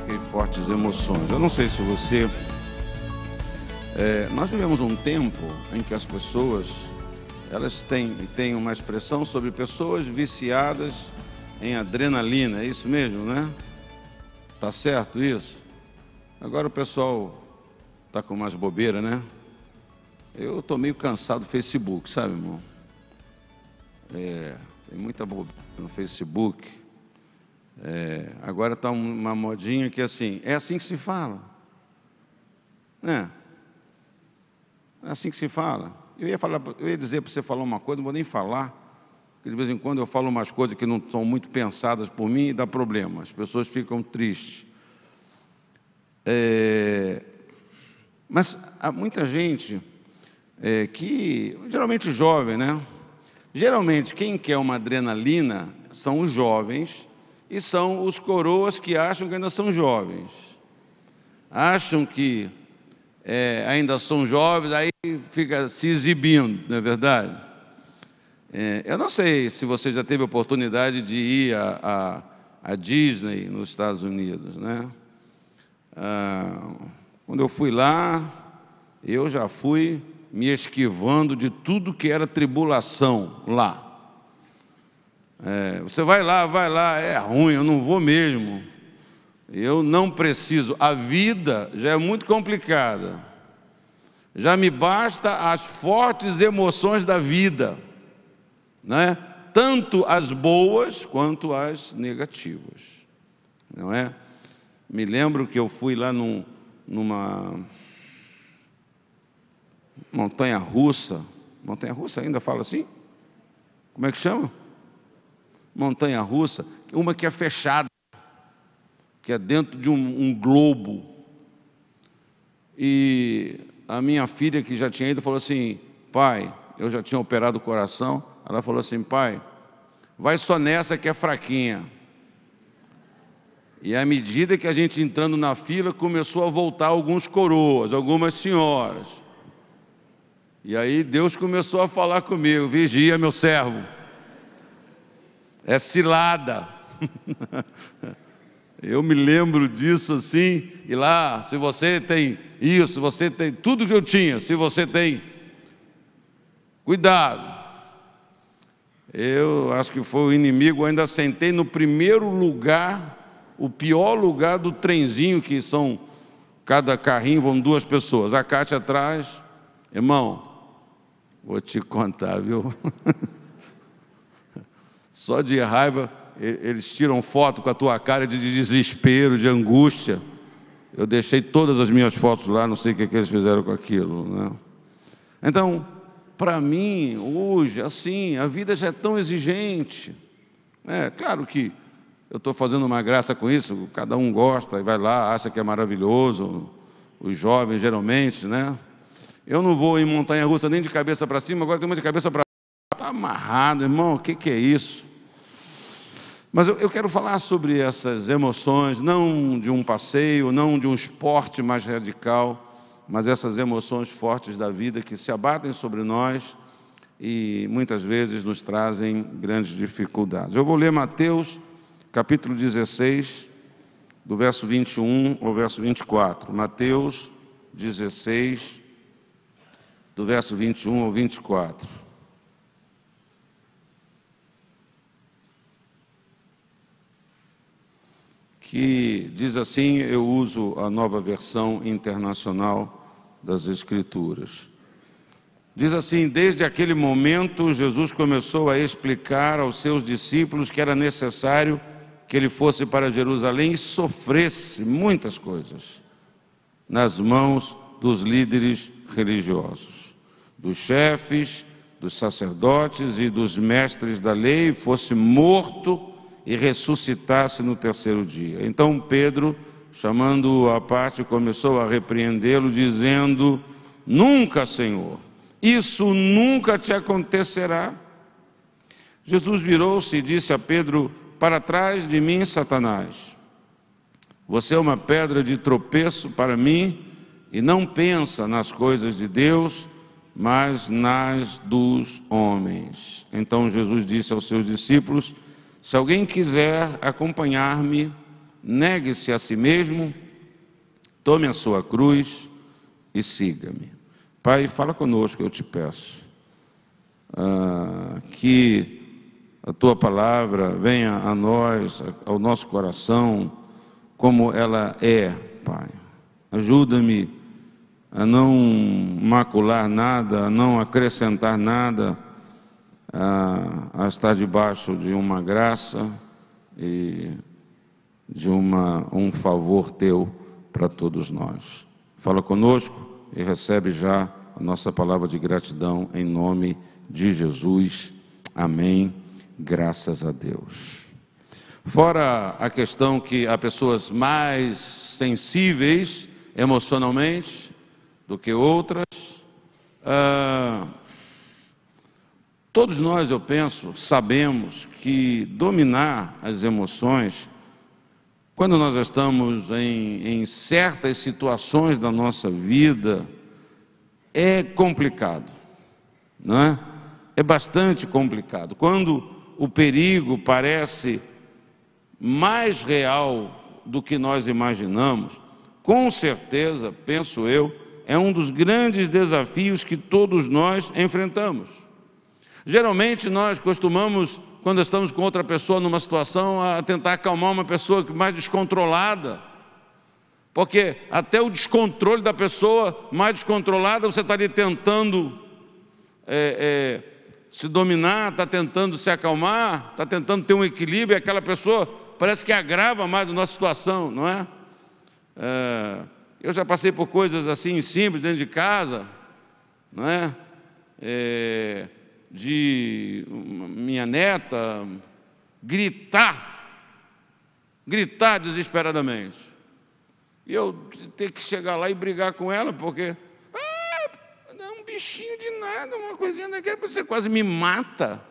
e fortes emoções. Eu não sei se você... nós vivemos um tempo em que as pessoas, elas têm uma expressão sobre pessoas viciadas em adrenalina, é isso mesmo, né? Tá certo isso? Agora o pessoal tá com mais bobeira, né? Eu tô meio cansado do Facebook, sabe, irmão? Tem muita bobeira no Facebook. Agora tá uma modinha que assim, é assim que se fala, né? É assim que se fala. Eu ia dizer para você falar uma coisa, não vou nem falar, porque de vez em quando eu falo umas coisas que não são muito pensadas por mim e dá problema, as pessoas ficam tristes. Mas há muita gente que, geralmente jovem, né? Geralmente quem quer uma adrenalina são os jovens e são os coroas que acham que ainda são jovens. Acham que ainda são jovens, aí fica se exibindo, não é verdade? Eu não sei se você já teve a oportunidade de ir a Disney nos Estados Unidos, né? Quando eu fui lá, eu já fui me esquivando de tudo que era tribulação lá. Você vai lá, é ruim, eu não vou mesmo. Eu não preciso. A vida já é muito complicada. Já me basta as fortes emoções da vida, né? Tanto as boas quanto as negativas, não é? Me lembro que eu fui lá numa montanha-russa. Montanha-russa ainda fala assim? Como é que chama? Montanha-russa, uma que é fechada, que é dentro de um globo. E a minha filha, que já tinha ido, falou assim: pai, eu já tinha operado o coração. Ela falou assim: pai, vai só nessa que é fraquinha. E à medida que a gente entrando na fila, começou a voltar alguns coroas, algumas senhoras. E aí Deus começou a falar comigo: vigia, meu servo, é cilada. Eu me lembro disso assim, e lá, se você tem isso, você tem tudo que eu tinha, se você tem, cuidado. Eu acho que foi o inimigo, eu ainda sentei no primeiro lugar, o pior lugar do trenzinho, que são, cada carrinho vão 2 pessoas, a Cátia atrás. Irmão, vou te contar, viu? Só de raiva, eles tiram foto com a tua cara de desespero, de angústia. Eu deixei todas as minhas fotos lá, não sei o que eles fizeram com aquilo, né? Então, para mim, hoje, assim, a vida já é tão exigente. Claro que eu estou fazendo uma graça com isso, cada um gosta e vai lá, acha que é maravilhoso, os jovens geralmente, né? Eu não vou em montanha-russa nem de cabeça para cima, agora tem uma de cabeça para baixo. Está amarrado, irmão, o que é isso? Mas eu quero falar sobre essas emoções, não de um passeio, não de um esporte mais radical, mas essas emoções fortes da vida que se abatem sobre nós e muitas vezes nos trazem grandes dificuldades. Eu vou ler Mateus, capítulo 16, do verso 21 ao verso 24. Mateus 16, do verso 21 ao 24. Que diz assim, eu uso a Nova Versão Internacional das Escrituras. Diz assim: desde aquele momento, Jesus começou a explicar aos seus discípulos que era necessário que ele fosse para Jerusalém e sofresse muitas coisas nas mãos dos líderes religiosos, dos chefes, dos sacerdotes e dos mestres da lei, fosse morto e ressuscitasse no 3º dia. Então Pedro, chamando-o à parte, começou a repreendê-lo, dizendo: nunca, Senhor, isso nunca te acontecerá. Jesus virou-se e disse a Pedro: para trás de mim, Satanás, você é uma pedra de tropeço para mim e não pensa nas coisas de Deus, mas nas dos homens. Então Jesus disse aos seus discípulos: se alguém quiser acompanhar-me, negue-se a si mesmo, tome a sua cruz e siga-me. Pai, fala conosco, eu te peço, que a Tua palavra venha a nós, ao nosso coração, como ela é, Pai. Ajuda-me a não macular nada, a não acrescentar nada, a estar debaixo de uma graça e de um favor Teu para todos nós. Fala conosco e recebe já a nossa palavra de gratidão em nome de Jesus. Amém. Graças a Deus. Fora a questão que há pessoas mais sensíveis emocionalmente do que outras, todos nós, eu penso, sabemos que dominar as emoções, quando nós estamos em certas situações da nossa vida, é complicado, não é? É bastante complicado. Quando o perigo parece mais real do que nós imaginamos, com certeza, penso eu, é um dos grandes desafios que todos nós enfrentamos. Geralmente nós costumamos, quando estamos com outra pessoa numa situação, a tentar acalmar uma pessoa mais descontrolada, porque até o descontrole da pessoa mais descontrolada, você está ali tentando se dominar, está tentando se acalmar, está tentando ter um equilíbrio, e aquela pessoa parece que agrava mais a nossa situação, não é? Eu já passei por coisas assim simples dentro de casa, não é? De minha neta gritar desesperadamente. E eu ter que chegar lá e brigar com ela, porque é um bichinho de nada, uma coisinha daquela, você quase me mata,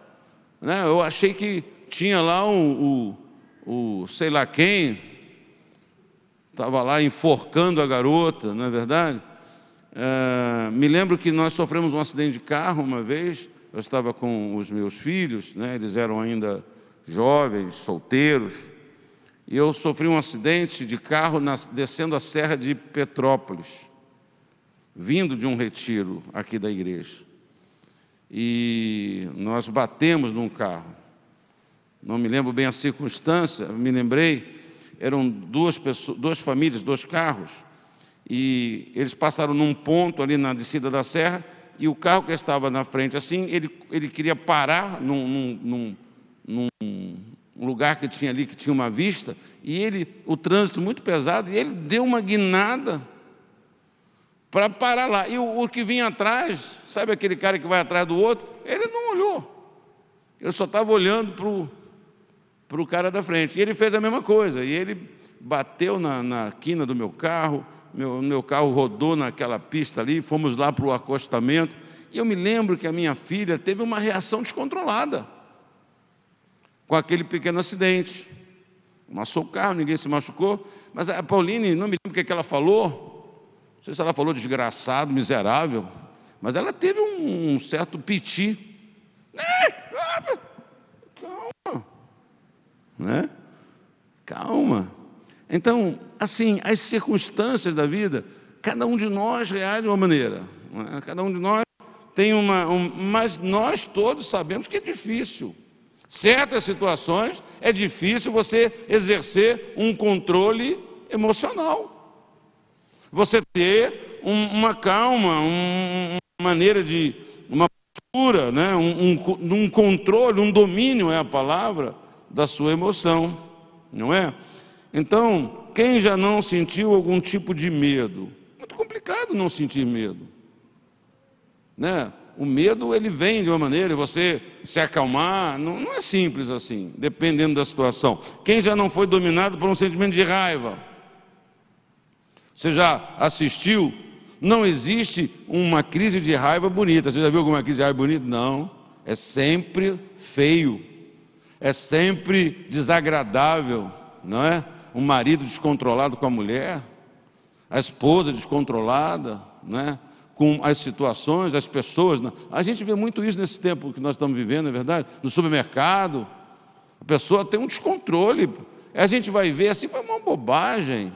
né? Eu achei que tinha lá o sei lá quem, estava lá enforcando a garota, não é verdade? Me lembro que nós sofremos um acidente de carro uma vez. Eu estava com os meus filhos, né? Eles eram ainda jovens, solteiros, e eu sofri um acidente de carro descendo a Serra de Petrópolis, vindo de um retiro aqui da igreja. E nós batemos num carro. Não me lembro bem a circunstância, me lembrei, eram duas famílias, 2 carros, e eles passaram num ponto ali na descida da serra, e o carro que estava na frente, assim, ele queria parar num lugar que tinha ali, que tinha uma vista, e o trânsito muito pesado, e ele deu uma guinada para parar lá. E o que vinha atrás, sabe aquele cara que vai atrás do outro? Ele não olhou, ele só estava olhando para o cara da frente. E ele fez a mesma coisa, e ele bateu na quina do meu carro, meu carro rodou naquela pista ali, fomos lá para o acostamento, e eu me lembro que a minha filha teve uma reação descontrolada com aquele pequeno acidente. Amassou o carro, ninguém se machucou, mas a Pauline, não me lembro o que ela falou, não sei se ela falou desgraçado, miserável, mas ela teve um certo piti. Calma, né? Calma. Então, assim, as circunstâncias da vida, cada um de nós reage de uma maneira, não é? Cada um de nós tem mas nós todos sabemos que é difícil. Certas situações é difícil você exercer um controle emocional, você ter uma calma, uma maneira de uma postura, né? um controle, um domínio é a palavra da sua emoção, não é? Então, quem já não sentiu algum tipo de medo? Muito complicado não sentir medo, né? O medo, ele vem de uma maneira, e você se acalmar, não é simples assim, dependendo da situação. Quem já não foi dominado por um sentimento de raiva? Você já assistiu? Não existe uma crise de raiva bonita. Você já viu alguma crise de raiva bonita? Não, é sempre feio, é sempre desagradável, não é? Um marido descontrolado com a mulher, a esposa descontrolada, né? Com as situações, as pessoas. A gente vê muito isso nesse tempo que nós estamos vivendo, é verdade? No supermercado, a pessoa tem um descontrole, a gente vai ver assim, foi uma bobagem,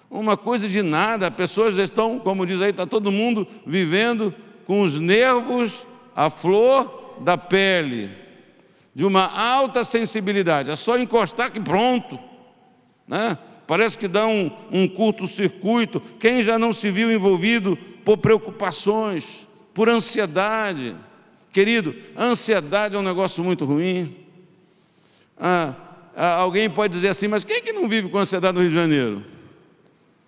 uma coisa de nada. As pessoas estão, como diz aí, está todo mundo vivendo com os nervos à flor da pele, de uma alta sensibilidade. É só encostar que pronto, né? Parece que dá um curto-circuito. Quem já não se viu envolvido por preocupações, por ansiedade? Querido, a ansiedade é um negócio muito ruim. Alguém pode dizer assim, mas quem é que não vive com ansiedade no Rio de Janeiro?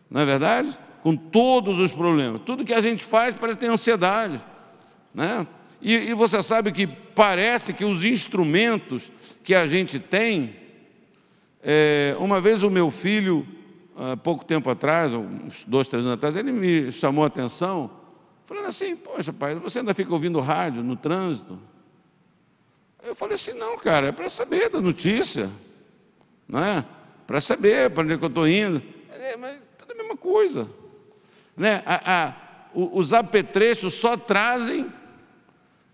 Não é verdade? Com todos os problemas. Tudo que a gente faz parece ter ansiedade, né? E você sabe que parece que os instrumentos que a gente tem... uma vez o meu filho, há pouco tempo atrás, uns 2, 3 anos atrás, ele me chamou a atenção, falando assim, poxa pai, você ainda fica ouvindo rádio no trânsito? Eu falei assim, não cara, é para saber da notícia, não é? Para saber para onde é que eu estou indo. Mas tudo a mesma coisa, né? Os apetrechos só trazem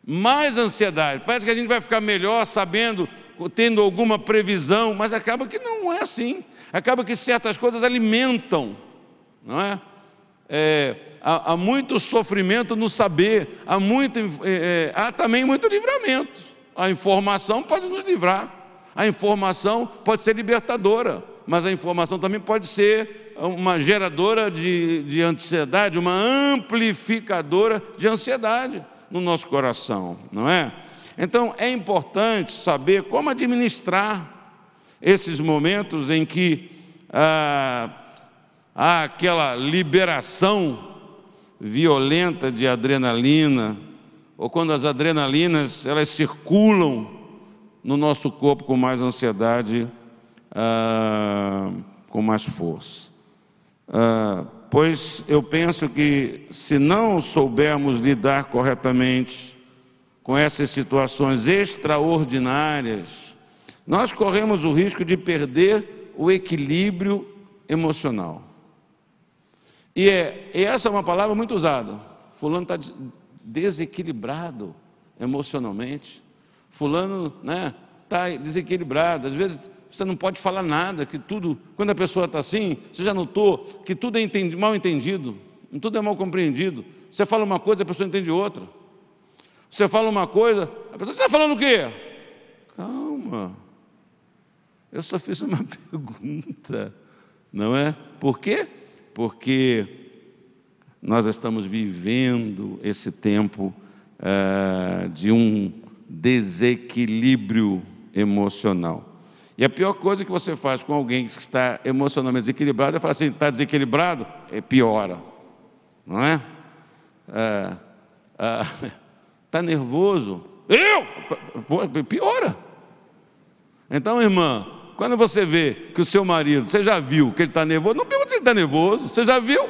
mais ansiedade. Parece que a gente vai ficar melhor sabendo, tendo alguma previsão, mas acaba que não é assim. Acaba que certas coisas alimentam, não é? Há muito sofrimento no saber, há também muito livramento. A informação pode nos livrar, a informação pode ser libertadora, mas a informação também pode ser uma geradora de ansiedade, uma amplificadora de ansiedade no nosso coração, não é? Então, é importante saber como administrar esses momentos em que há aquela liberação violenta de adrenalina, ou quando as adrenalinas elas circulam no nosso corpo com mais ansiedade, com mais força. Pois eu penso que se não soubermos lidar corretamente com essas situações extraordinárias, nós corremos o risco de perder o equilíbrio emocional. E essa é uma palavra muito usada. Fulano está desequilibrado emocionalmente. Fulano, né, está desequilibrado. Às vezes você não pode falar nada, que tudo, quando a pessoa está assim, você já notou que tudo é mal entendido, tudo é mal compreendido. Você fala uma coisa, a pessoa entende outra. Você fala uma coisa, a pessoa, você está falando o quê? Calma, eu só fiz uma pergunta, não é? Por quê? Porque nós estamos vivendo esse tempo de um desequilíbrio emocional. E a pior coisa que você faz com alguém que está emocionalmente desequilibrado é falar assim, está desequilibrado? Piora, não é? Está nervoso? Piora. Então, irmã, quando você vê que o seu marido, você já viu que ele está nervoso, não pergunta se ele está nervoso, você já viu?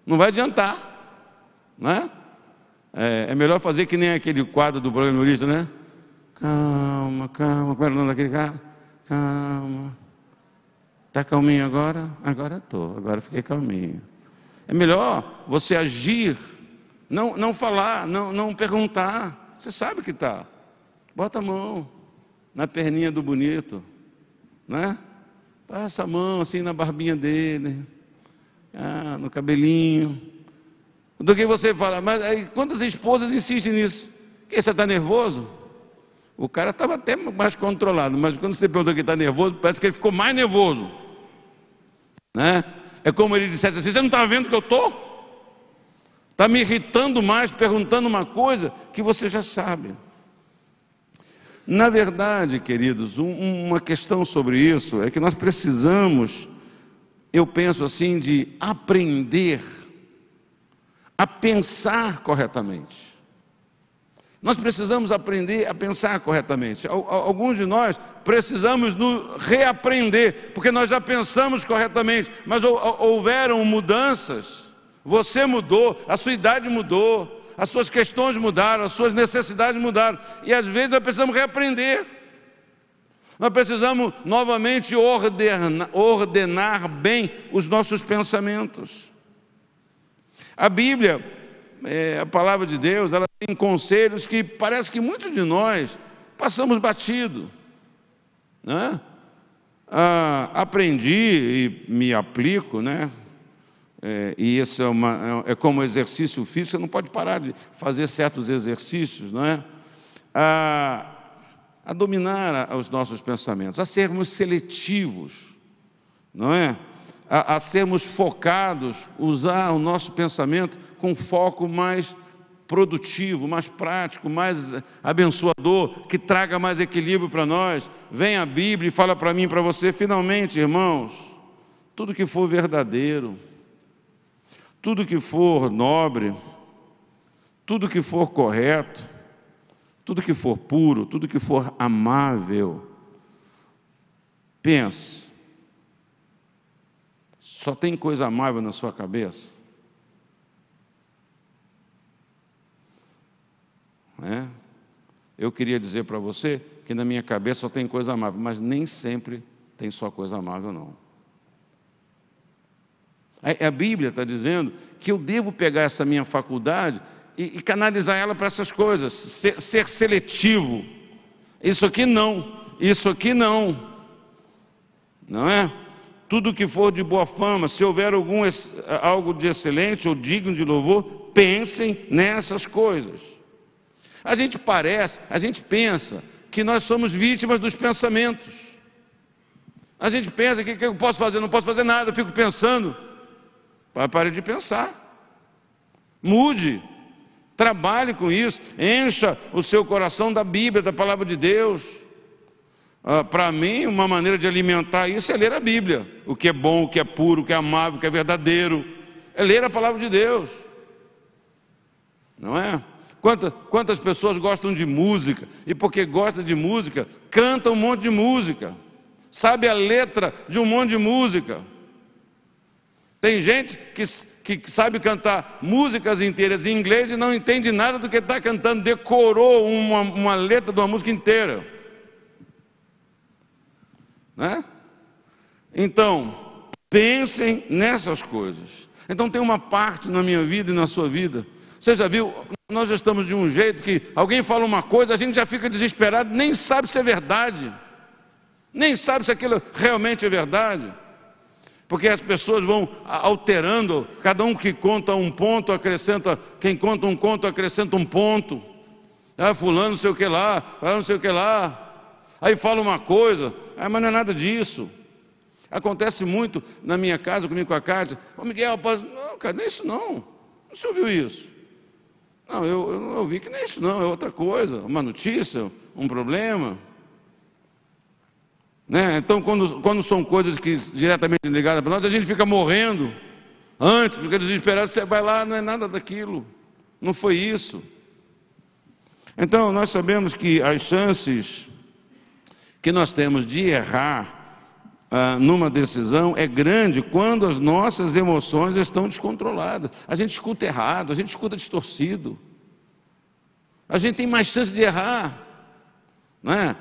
Não vai adiantar, não é? É melhor fazer que nem aquele quadro do programa humorista, né? Calma, calma, como era o nome daquele cara? Calma. Está calminho agora? Agora estou, agora fiquei calminho. É melhor você agir, não falar, não perguntar. Você sabe que está. Bota a mão na perninha do bonito, né? Passa a mão assim na barbinha dele, no cabelinho. Do que você fala, mas aí, quantas esposas insistem nisso? Que você está nervoso? O cara estava até mais controlado, mas quando você pergunta que está nervoso, parece que ele ficou mais nervoso, né? É como ele dissesse assim, você não está vendo que eu estou? Está me irritando mais, perguntando uma coisa que você já sabe. Na verdade, queridos, uma questão sobre isso é que nós precisamos, eu penso assim, de aprender a pensar corretamente. Nós precisamos aprender a pensar corretamente. Alguns de nós precisamos nos reaprender, porque nós já pensamos corretamente, mas houveram mudanças. Você mudou, a sua idade mudou, as suas questões mudaram, as suas necessidades mudaram. E às vezes nós precisamos reaprender. Nós precisamos novamente ordenar bem os nossos pensamentos. A Bíblia, a palavra de Deus, ela tem conselhos que parece que muitos de nós passamos batido, né? aprendi e me aplico, né? E isso é como exercício físico, você não pode parar de fazer certos exercícios, não é? A dominar os nossos pensamentos, a sermos seletivos, não é? A sermos focados, usar o nosso pensamento com foco mais produtivo, mais prático, mais abençoador, que traga mais equilíbrio para nós. Vem a Bíblia e fala para mim e para você, finalmente, irmãos, tudo que for verdadeiro, tudo que for nobre, tudo que for correto, tudo que for puro, tudo que for amável, pense, só tem coisa amável na sua cabeça? Eu queria dizer para você que na minha cabeça só tem coisa amável, mas nem sempre tem só coisa amável, não. A Bíblia está dizendo que eu devo pegar essa minha faculdade e canalizar ela para essas coisas, ser seletivo. Isso aqui não, isso aqui não. Não é? Tudo que for de boa fama, se houver algo de excelente ou digno de louvor, pensem nessas coisas. A gente pensa que nós somos vítimas dos pensamentos. A gente pensa que eu posso fazer, não posso fazer nada, eu fico pensando. Pare de pensar. Mude. Trabalhe com isso. Encha o seu coração da Bíblia, da Palavra de Deus. Para mim, uma maneira de alimentar isso é ler a Bíblia. O que é bom, o que é puro, o que é amável, o que é verdadeiro. É ler a Palavra de Deus. Não é? Quantas pessoas gostam de música e porque gostam de música, cantam um monte de música, sabe a letra de um monte de música. Tem gente que sabe cantar músicas inteiras em inglês e não entende nada do que está cantando, decorou uma letra de uma música inteira. Né? Então, pensem nessas coisas. Então tem uma parte na minha vida e na sua vida. Você já viu, nós já estamos de um jeito que alguém fala uma coisa, a gente já fica desesperado, nem sabe se é verdade, nem sabe se aquilo realmente é verdade, porque as pessoas vão alterando, cada um que conta um ponto acrescenta, quem conta um conto acrescenta um ponto, fulano não sei o que lá, fulano não sei o que lá, aí fala uma coisa, mas não é nada disso. Acontece muito na minha casa, comigo com a Cátia, Miguel, não, cara, não é isso não, você ouviu isso? Não, eu não ouvi que não é isso não, é outra coisa, uma notícia, um problema. Né? Então, quando são coisas que diretamente ligadas para nós, a gente fica morrendo antes, fica desesperado, você vai lá, não é nada daquilo, não foi isso. Então, nós sabemos que as chances que nós temos de errar numa decisão é grande quando as nossas emoções estão descontroladas. A gente escuta errado, a gente escuta distorcido. A gente tem mais chance de errar, né?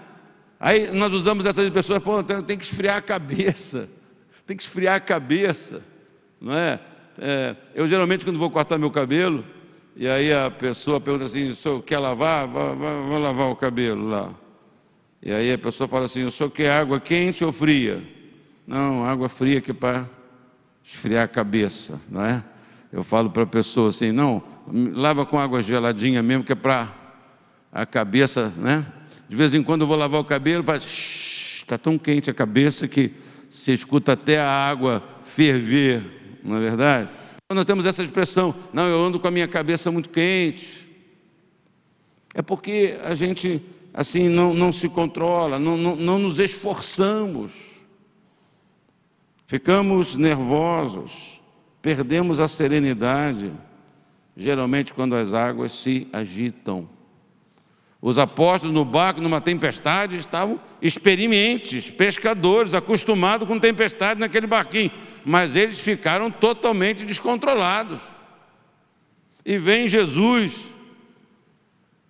Aí nós usamos essas pessoas, tem que esfriar a cabeça, tem que esfriar a cabeça, não é? Eu geralmente quando vou cortar meu cabelo, e aí a pessoa pergunta assim, o senhor quer lavar? Vou lavar o cabelo lá. E aí a pessoa fala assim, o senhor quer água quente ou fria? Não, água fria que é para esfriar a cabeça, não é? Eu falo para a pessoa assim, não, lava com água geladinha mesmo, que é para a cabeça, né? De vez em quando eu vou lavar o cabelo, faz, está tão quente a cabeça que se escuta até a água ferver, não é verdade? Então nós temos essa expressão, não, eu ando com a minha cabeça muito quente. É porque a gente, assim, não se controla, não nos esforçamos. Ficamos nervosos, perdemos a serenidade, geralmente quando as águas se agitam. Os apóstolos no barco, numa tempestade, estavam experientes, pescadores, acostumados com tempestade naquele barquinho, mas eles ficaram totalmente descontrolados. E vem Jesus,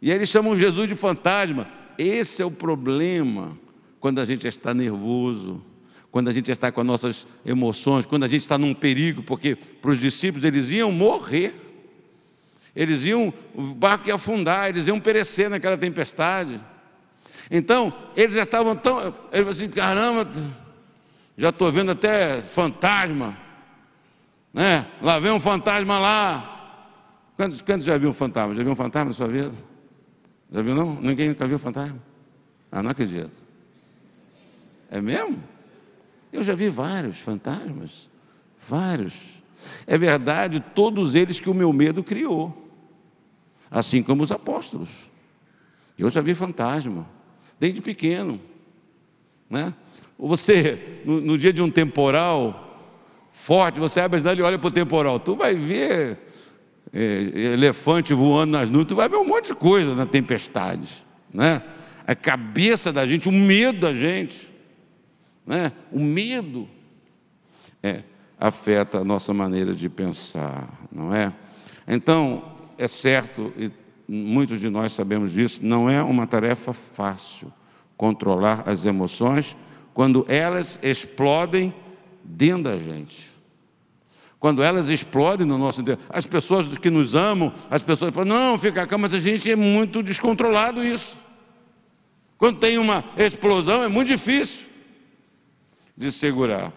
e eles chamam Jesus de fantasma. Esse é o problema quando a gente está nervoso, quando a gente está com as nossas emoções, quando a gente está num perigo, porque para os discípulos eles iam morrer. O barco ia afundar, eles iam perecer naquela tempestade. Então, eles já estavam tão, eles assim, caramba, Já estou vendo até fantasma, né? Lá vem um fantasma lá. Quantos já viu um fantasma? Já viu um fantasma na sua vida? Já viu não? Ninguém nunca viu fantasma? Ah, não acredito. É mesmo? Eu já vi vários fantasmas, vários. É verdade, todos eles que o meu medo criou, assim como os apóstolos. Eu já vi fantasma, desde pequeno, né? Você, no dia de um temporal forte, você abre a janela e olha para o temporal, tu vai ver elefante voando nas nuvens, tu vai ver um monte de coisa na tempestade, né? A cabeça da gente, o medo da gente, né? O medo afeta a nossa maneira de pensar, não é? Então, é certo, e muitos de nós sabemos disso, não é uma tarefa fácil controlar as emoções quando elas explodem dentro da gente. Quando elas explodem no nosso interior, as pessoas que nos amam, as pessoas falam, não, fica calmo, mas a gente é muito descontrolado isso. Quando tem uma explosão, é muito difícil de segurar.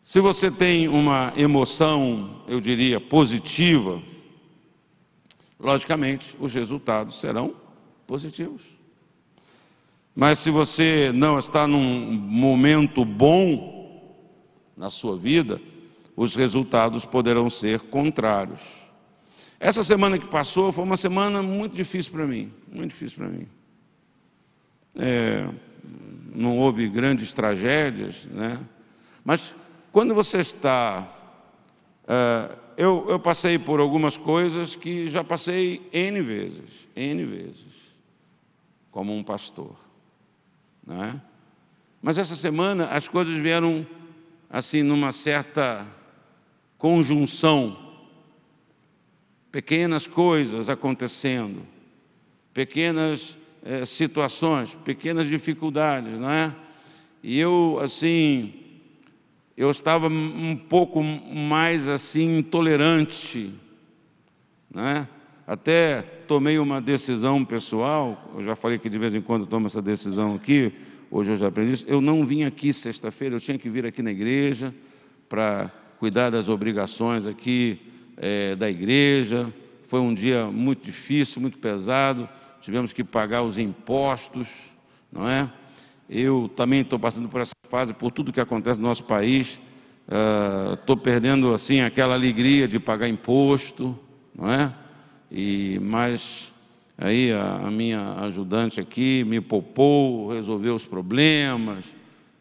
Se você tem uma emoção, eu diria, positiva, logicamente, os resultados serão positivos. Mas se você não está num momento bom na sua vida, os resultados poderão ser contrários. Essa semana que passou foi uma semana muito difícil para mim, muito difícil para mim. Não houve grandes tragédias, né? Mas quando você está... eu passei por algumas coisas que já passei N vezes, como um pastor, né? Mas essa semana as coisas vieram assim numa certa conjunção, pequenas coisas acontecendo, pequenas situações, pequenas dificuldades, não é? E eu, assim, eu estava um pouco mais, assim, intolerante, né? Até tomei uma decisão pessoal, eu já falei que de vez em quando eu tomo essa decisão aqui, hoje eu já aprendi isso, eu não vim aqui sexta-feira, eu tinha que vir aqui na igreja para cuidar das obrigações aqui da igreja. Foi um dia muito difícil, muito pesado, tivemos que pagar os impostos, não é? Eu também estou passando por essa fase, por tudo que acontece no nosso país, estou perdendo assim aquela alegria de pagar imposto, não é? Mas aí a minha ajudante aqui me poupou, resolveu os problemas,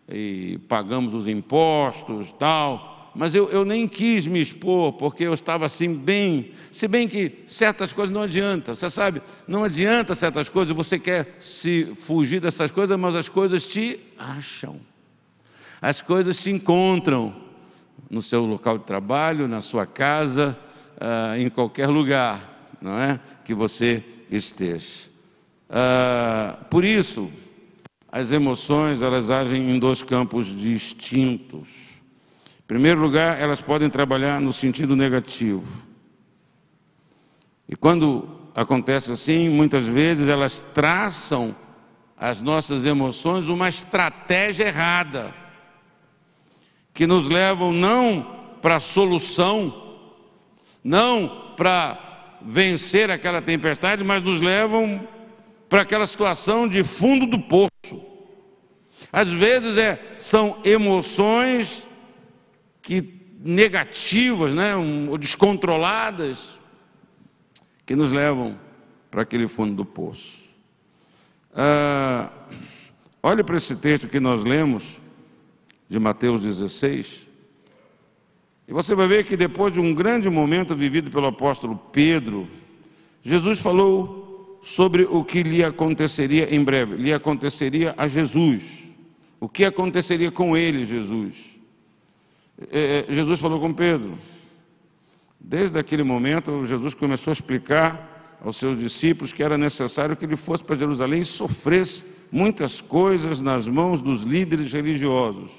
e pagamos os impostos, tal. Mas eu nem quis me expor, porque eu estava assim bem... Se bem que certas coisas não adiantam, você sabe, não adianta certas coisas, você quer se fugir dessas coisas, mas as coisas te acham. As coisas te encontram no seu local de trabalho, na sua casa, em qualquer lugar, não é? Que você esteja. Por isso, as emoções, elas agem em dois campos distintos. Em primeiro lugar, elas podem trabalhar no sentido negativo. E quando acontece assim, muitas vezes elas traçam às nossas emoções uma estratégia errada, que nos levam não para a solução, não para vencer aquela tempestade, mas nos levam para aquela situação de fundo do poço. Às vezes são emoções negativas, né, ou descontroladas, que nos levam para aquele fundo do poço. Olhe para esse texto que nós lemos, de Mateus 16, e você vai ver que depois de um grande momento vivido pelo apóstolo Pedro, Jesus falou sobre o que lhe aconteceria em breve, lhe aconteceria a Jesus. O que aconteceria com ele, Jesus? Jesus falou com Pedro. Desde aquele momento, Jesus começou a explicar aos seus discípulos que era necessário que ele fosse para Jerusalém e sofresse muitas coisas nas mãos dos líderes religiosos.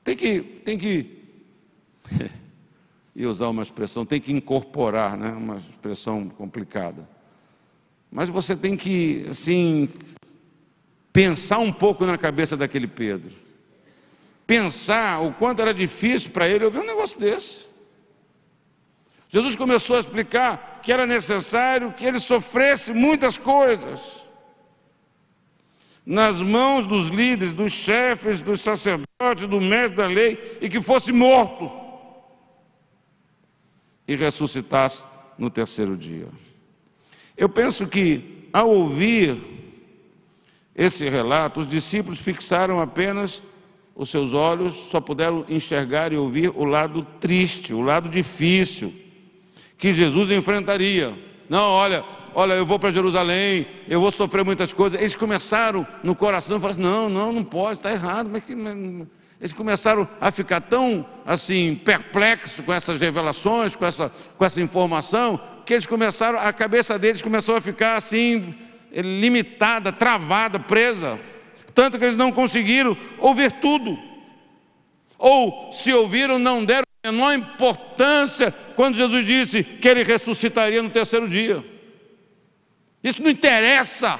Tem que ia usar uma expressão, tem que incorporar, né? Uma expressão complicada. Mas você tem que, assim, pensar um pouco na cabeça daquele Pedro. Pensar o quanto era difícil para ele ouvir um negócio desse. Jesus começou a explicar que era necessário que ele sofresse muitas coisas nas mãos dos líderes, dos chefes, dos sacerdotes, do mestre da lei, e que fosse morto e ressuscitasse no terceiro dia. Eu penso que, ao ouvir esse relato, os discípulos fixaram apenas os seus olhos, só puderam enxergar e ouvir o lado triste, o lado difícil que Jesus enfrentaria. Não, olha, eu vou para Jerusalém, eu vou sofrer muitas coisas. Eles começaram no coração a falar assim, não pode, está errado. Eles começaram a ficar tão assim perplexos com essas revelações, com essa informação, que a cabeça deles começou a ficar assim limitada, travada, presa, tanto que eles não conseguiram ouvir tudo, ou se ouviram, não deram a menor importância quando Jesus disse que ele ressuscitaria no terceiro dia. Isso não interessa,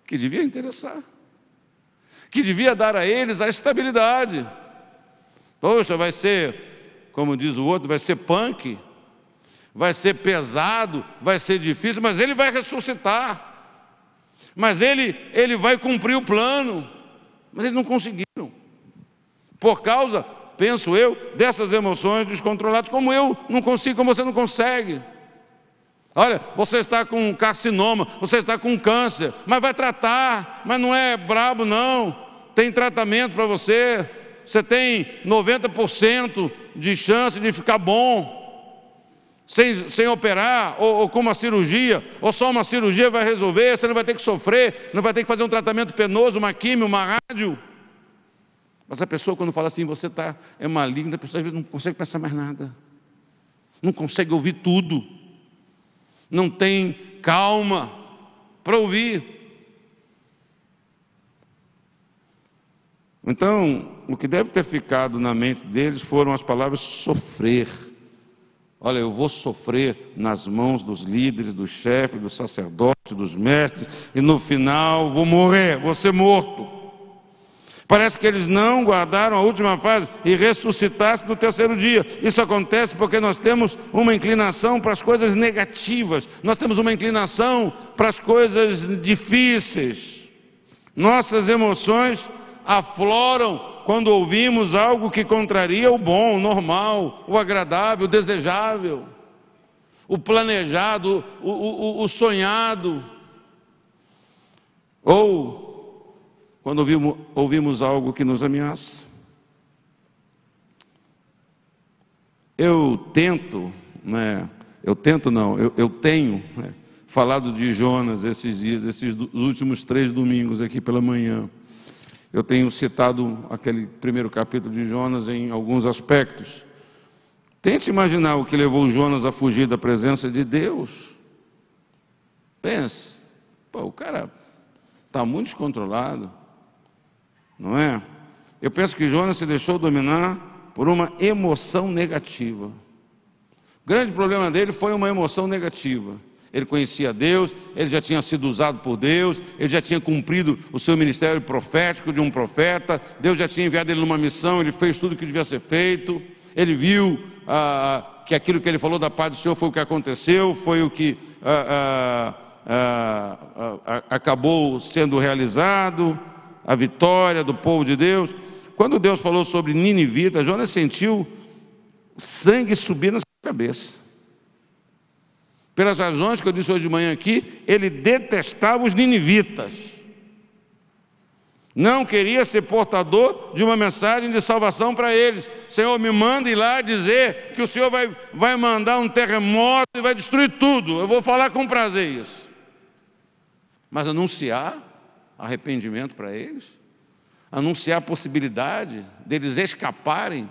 que devia interessar, que devia dar a eles a estabilidade. Poxa, vai ser, como diz o outro, vai ser punk, vai ser pesado, vai ser difícil, mas ele vai ressuscitar, mas ele vai cumprir o plano. Mas eles não conseguiram, por causa, penso eu, dessas emoções descontroladas, como eu não consigo, como você não consegue. Olha, você está com carcinoma, você está com câncer, mas vai tratar, mas não é brabo não, tem tratamento para você, você tem 90% de chance de ficar bom, sem operar, ou com uma cirurgia, ou só uma cirurgia vai resolver, você não vai ter que sofrer, não vai ter que fazer um tratamento penoso, uma químio, uma rádio. Mas a pessoa, quando fala assim, você é maligno, a pessoa às vezes não consegue pensar mais nada, não consegue ouvir tudo, não tem calma para ouvir. Então, o que deve ter ficado na mente deles foram as palavras sofrer. Olha, eu vou sofrer nas mãos dos líderes, dos chefes, dos sacerdotes, dos mestres, e no final vou morrer, vou ser morto. Parece que eles não guardaram a última fase e ressuscitassem no terceiro dia. Isso acontece porque nós temos uma inclinação para as coisas negativas, nós temos uma inclinação para as coisas difíceis. Nossas emoções afloram quando ouvimos algo que contraria o bom, o normal, o agradável, o desejável, o planejado, o sonhado. Ou quando ouvimos algo que nos ameaça. Eu tenho falado de Jonas esses dias, esses últimos 3 domingos aqui pela manhã. Eu tenho citado aquele primeiro capítulo de Jonas em alguns aspectos. Tente imaginar o que levou Jonas a fugir da presença de Deus. Pense, o cara está muito descontrolado, não é? Eu penso que Jonas se deixou dominar por uma emoção negativa. O grande problema dele foi uma emoção negativa. Ele conhecia Deus, ele já tinha sido usado por Deus, ele já tinha cumprido o seu ministério profético de um profeta, Deus já tinha enviado ele numa missão, ele fez tudo o que devia ser feito, ele viu que aquilo que ele falou da paz do Senhor foi o que aconteceu, foi o que acabou sendo realizado, a vitória do povo de Deus. Quando Deus falou sobre Ninivita, Jonas sentiu sangue subir na sua cabeça. Pelas razões que eu disse hoje de manhã aqui, ele detestava os ninivitas. Não queria ser portador de uma mensagem de salvação para eles. Senhor, me manda ir lá dizer que o Senhor vai mandar um terremoto e vai destruir tudo. Eu vou falar com prazer isso. Mas anunciar arrependimento para eles, anunciar a possibilidade deles escaparem,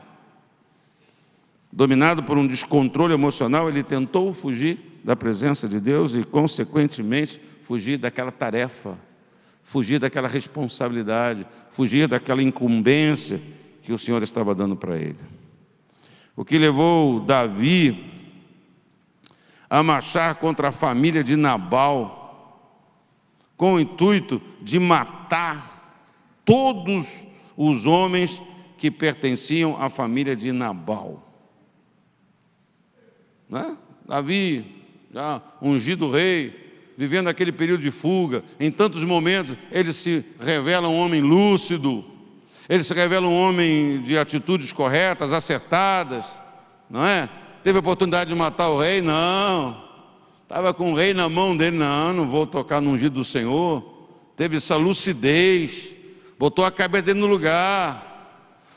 dominado por um descontrole emocional, ele tentou fugir da presença de Deus e, consequentemente, fugir daquela tarefa, fugir daquela responsabilidade, fugir daquela incumbência que o Senhor estava dando para ele. O que levou Davi a marchar contra a família de Nabal, com o intuito de matar todos os homens que pertenciam à família de Nabal. Né? Davi, já ungido rei, vivendo aquele período de fuga, em tantos momentos ele se revela um homem lúcido, ele se revela um homem de atitudes corretas, acertadas, não é? Teve a oportunidade de matar o rei? Não. Estava com o rei na mão dele, não vou tocar no ungido do Senhor. Teve essa lucidez, botou a cabeça dele no lugar,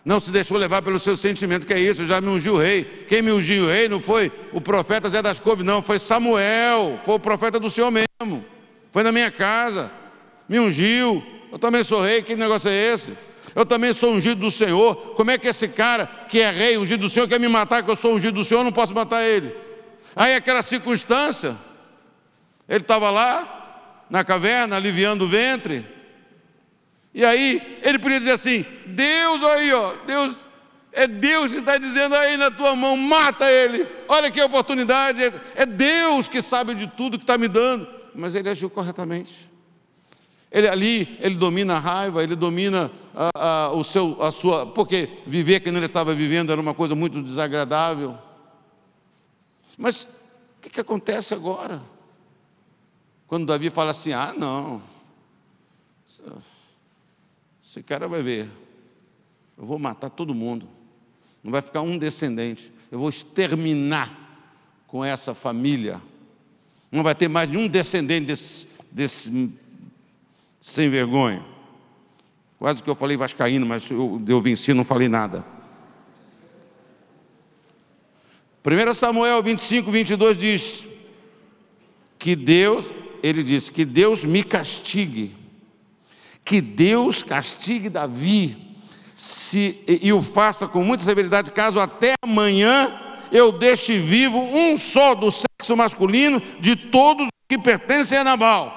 não se deixou levar pelos seus sentimentos. Que é isso, já me ungiu o rei. Quem me ungiu o rei não foi o profeta Zé das Couves, não, foi Samuel, foi o profeta do Senhor mesmo, foi na minha casa, me ungiu. Eu também sou rei, que negócio é esse? Eu também sou ungido do Senhor. Como é que esse cara que é rei, ungido do Senhor, quer me matar, que eu sou ungido do Senhor, eu não posso matar ele? Aí aquela circunstância, ele estava lá na caverna, aliviando o ventre, e aí ele podia dizer assim: Deus, aí ó, Deus, é Deus que está dizendo aí na tua mão, mata ele, olha que oportunidade, é Deus que sabe de tudo que está me dando. Mas ele agiu corretamente. Ele domina a raiva, ele domina a sua, porque viver que ele estava vivendo era uma coisa muito desagradável. Mas o que acontece agora? Quando Davi fala assim: não, esse cara vai ver, eu vou matar todo mundo, não vai ficar um descendente, eu vou exterminar com essa família, não vai ter mais nenhum descendente desse sem vergonha. Quase que eu falei vascaíno, mas eu venci, não falei nada. 1 Samuel 25, 22 diz que Deus, ele disse, que Deus me castigue, que Deus castigue Davi, e o faça com muita severidade, caso até amanhã eu deixe vivo um só do sexo masculino de todos que pertencem a Nabal.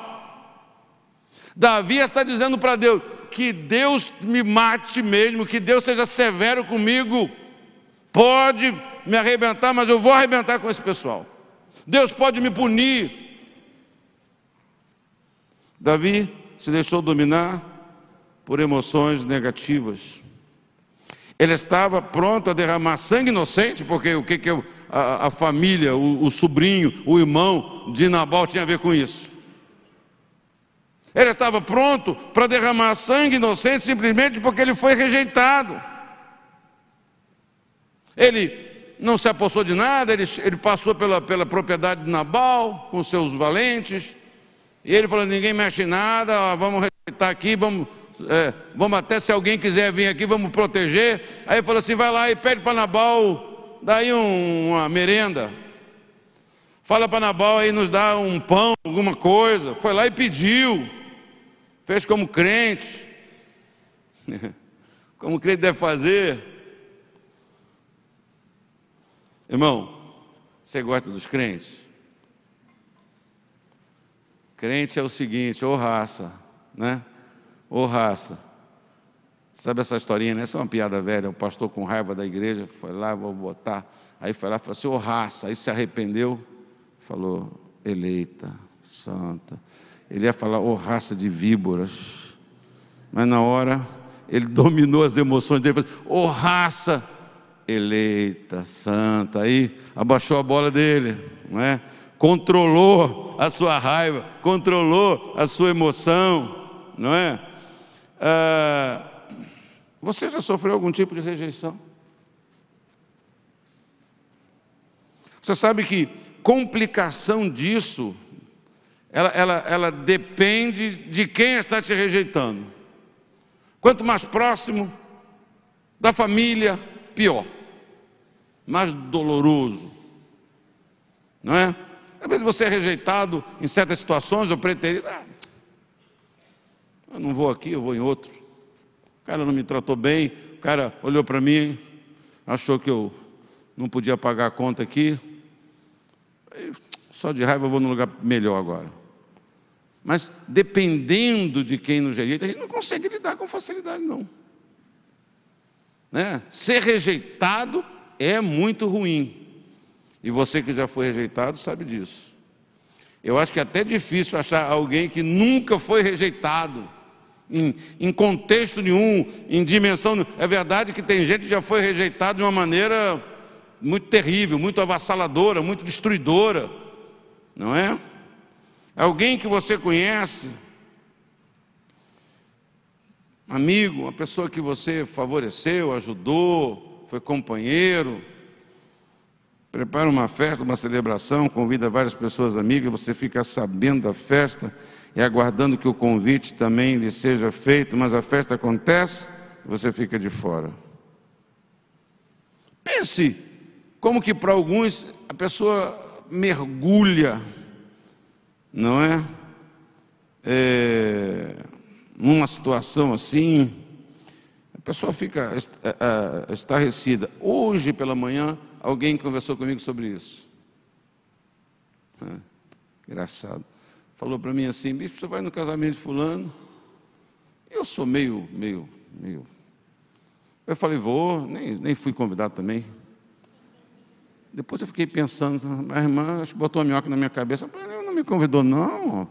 Davi está dizendo para Deus, que Deus me mate mesmo, que Deus seja severo comigo, pode me arrebentar, mas eu vou arrebentar com esse pessoal. Deus pode me punir. Davi se deixou dominar por emoções negativas. Ele estava pronto a derramar sangue inocente, porque o que a família, o sobrinho, o irmão de Nabal tinha a ver com isso? Ele estava pronto para derramar sangue inocente simplesmente porque ele foi rejeitado. Ele não se apossou de nada, ele passou pela propriedade de Nabal com seus valentes, e ele falou: ninguém mexe em nada, vamos rejeitar aqui, vamos até, se alguém quiser vir aqui, vamos proteger. Aí ele falou assim: vai lá e pede para Nabal, dá aí uma merenda, fala para Nabal aí nos dá um pão, alguma coisa. Foi lá e pediu, fez como crente, como crente deve fazer. Irmão, você gosta dos crentes? Crente é o seguinte, ô raça, né? Ô raça. Sabe essa historinha, né? Essa é uma piada velha. O pastor com raiva da igreja foi lá, vou botar. Aí foi lá e falou assim: ô raça. Aí se arrependeu, falou: eleita, santa. Ele ia falar: ô raça de víboras. Mas na hora, ele dominou as emoções dele, falou: ô raça eleita, santa. Aí abaixou a bola dele, não é? Controlou a sua raiva, controlou a sua emoção, não é? Você já sofreu algum tipo de rejeição? Você sabe que complicação disso, ela depende de quem está te rejeitando. Quanto mais próximo da família, pior, mais doloroso, não é? Às vezes você é rejeitado em certas situações, eu preteria, eu não vou aqui, eu vou em outro. O cara não me tratou bem, o cara olhou para mim, achou que eu não podia pagar a conta aqui, só de raiva eu vou num lugar melhor agora. Mas dependendo de quem nos rejeita, a gente não consegue lidar com facilidade, não. Né? Ser rejeitado é muito ruim. E você que já foi rejeitado sabe disso. Eu acho que é até difícil achar alguém que nunca foi rejeitado, em contexto nenhum, em dimensão nenhuma. É verdade que tem gente que já foi rejeitado de uma maneira muito terrível, muito avassaladora, muito destruidora, não é? Alguém que você conhece, amigo, uma pessoa que você favoreceu, ajudou, foi companheiro, prepara uma festa, uma celebração, convida várias pessoas amigas, você fica sabendo da festa e aguardando que o convite também lhe seja feito, mas a festa acontece e você fica de fora. Pense como que para alguns a pessoa mergulha, não é? Numa situação assim, a pessoa fica estarrecida. Hoje pela manhã, alguém conversou comigo sobre isso. Engraçado. Falou para mim assim: bicho, você vai no casamento de fulano? Eu sou meio. Eu falei, vou, nem fui convidado também. Depois eu fiquei pensando, a irmã acho que botou uma minhoca na minha cabeça. Não me convidou não.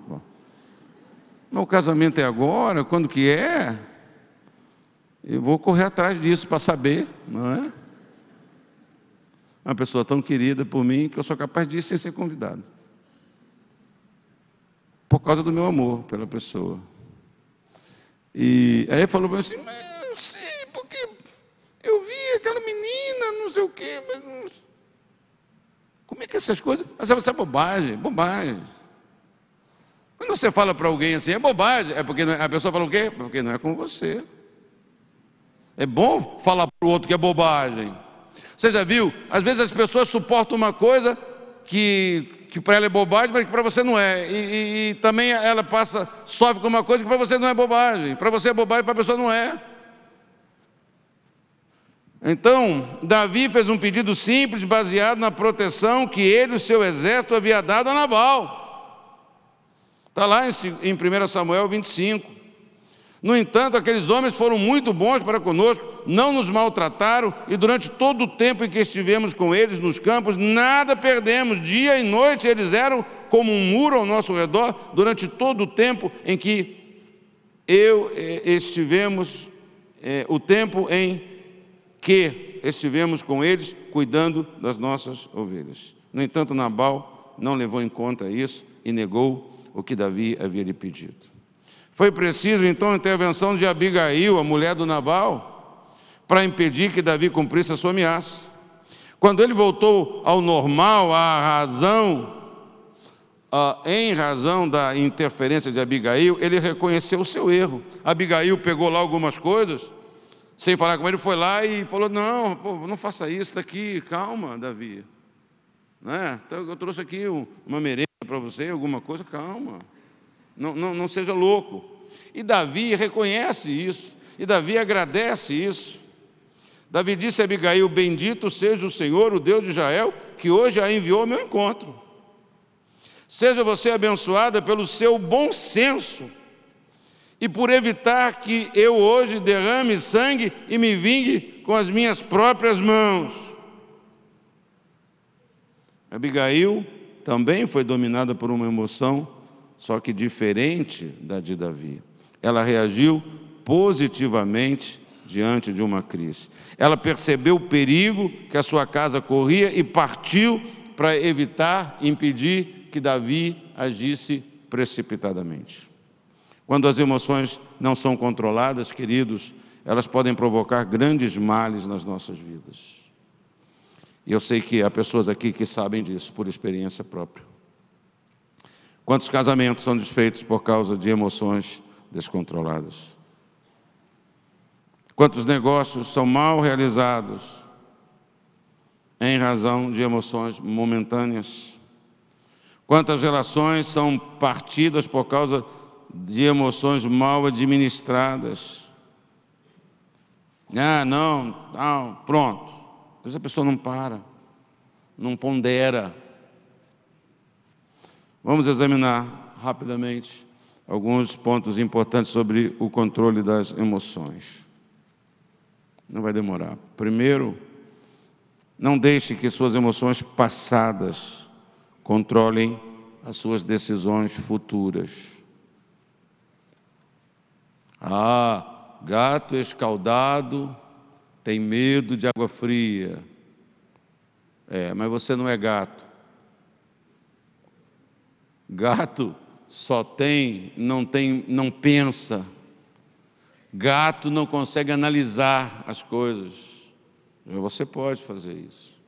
Mas o casamento é agora, quando que é? Eu vou correr atrás disso para saber, não é? Uma pessoa tão querida por mim que eu sou capaz de ir sem ser convidado. Por causa do meu amor pela pessoa. E aí ele falou para mim assim, mas eu sei, porque eu vi aquela menina, não sei o quê, mas não... Como é que essas coisas... Isso é bobagem, bobagem. Quando você fala para alguém assim, é bobagem, é porque a pessoa fala o quê? Porque não é com você. É bom falar para o outro que é bobagem. Você já viu? Às vezes as pessoas suportam uma coisa que para ela é bobagem, mas que para você não é. E também ela sofre com uma coisa que para você não é bobagem. Para você é bobagem, para a pessoa não é. Então, Davi fez um pedido simples, baseado na proteção que ele e o seu exército havia dado a Nabal. Está lá em 1 Samuel 25. No entanto, aqueles homens foram muito bons para conosco, não nos maltrataram, e durante todo o tempo em que estivemos com eles nos campos, nada perdemos. Dia e noite eles eram como um muro ao nosso redor, durante todo o tempo em que estivemos, o tempo em que estivemos com eles, cuidando das nossas ovelhas. No entanto, Nabal não levou em conta isso e negou o que Davi havia lhe pedido. Foi preciso então a intervenção de Abigail, a mulher do Nabal, para impedir que Davi cumprisse a sua ameaça. Quando ele voltou ao normal, em razão da interferência de Abigail, ele reconheceu o seu erro. Abigail pegou lá algumas coisas, sem falar com ele, foi lá e falou, não, pô, não faça isso daqui, calma, Davi. Então, eu trouxe aqui uma merenda para você, alguma coisa, calma. Não seja louco. E Davi reconhece isso, e Davi agradece isso. Davi disse a Abigail, bendito seja o Senhor, o Deus de Israel, que hoje a enviou ao meu encontro. Seja você abençoada pelo seu bom senso, e por evitar que eu hoje derrame sangue e me vingue com as minhas próprias mãos. Abigail também foi dominada por uma emoção, só que diferente da de Davi. Ela reagiu positivamente diante de uma crise. Ela percebeu o perigo que a sua casa corria e partiu para impedir que Davi agisse precipitadamente. Quando as emoções não são controladas, queridos, elas podem provocar grandes males nas nossas vidas. E eu sei que há pessoas aqui que sabem disso por experiência própria. Quantos casamentos são desfeitos por causa de emoções descontroladas? Quantos negócios são mal realizados em razão de emoções momentâneas? Quantas relações são partidas por causa de emoções mal administradas? Não, pronto. Às vezes a pessoa não para, não pondera. Vamos examinar rapidamente alguns pontos importantes sobre o controle das emoções. Não vai demorar. Primeiro, não deixe que suas emoções passadas controlem as suas decisões futuras. Ah, gato escaldado tem medo de água fria. Mas você não é gato. Gato não pensa. Gato não consegue analisar as coisas. Você pode fazer isso.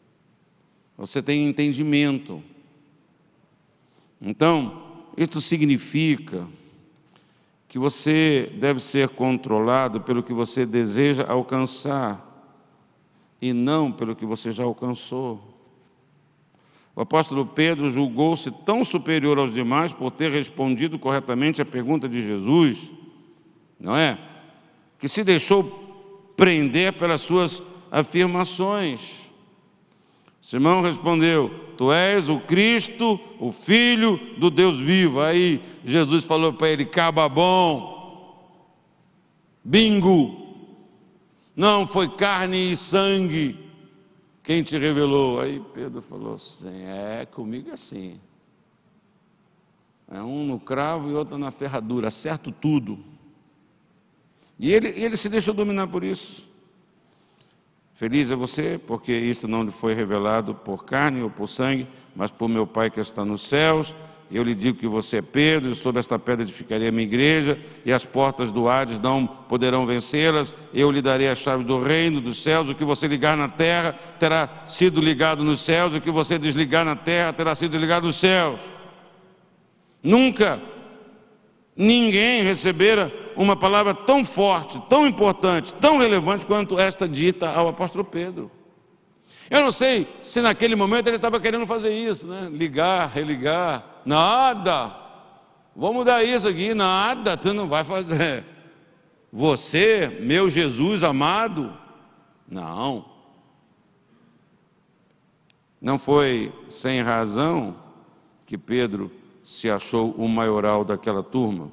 Você tem entendimento. Então, isso significa que você deve ser controlado pelo que você deseja alcançar e não pelo que você já alcançou. O apóstolo Pedro julgou-se tão superior aos demais por ter respondido corretamente à pergunta de Jesus, não é? Que se deixou prender pelas suas afirmações. Simão respondeu: tu és o Cristo, o Filho do Deus vivo. Aí Jesus falou para ele: caba bom, bingo, não foi carne e sangue quem te revelou. Aí Pedro falou assim: comigo é assim. É um no cravo e outro na ferradura, acerto tudo. E ele se deixou dominar por isso. Feliz é você, porque isso não lhe foi revelado por carne ou por sangue, mas por meu Pai que está nos céus. Eu lhe digo que você é Pedro, e sobre esta pedra edificarei a minha igreja, e as portas do Hades não poderão vencê-las. Eu lhe darei a chave do reino dos céus. O que você ligar na terra terá sido ligado nos céus, o que você desligar na terra terá sido desligado nos céus. Nunca ninguém recebera uma palavra tão forte, tão importante, tão relevante quanto esta dita ao apóstolo Pedro. Eu não sei se naquele momento ele estava querendo fazer isso, né? Ligar, religar. Nada. Vou mudar isso aqui. Nada, tu não vai fazer. Você, meu Jesus amado. Não. Não foi sem razão que Pedro se achou o maioral daquela turma.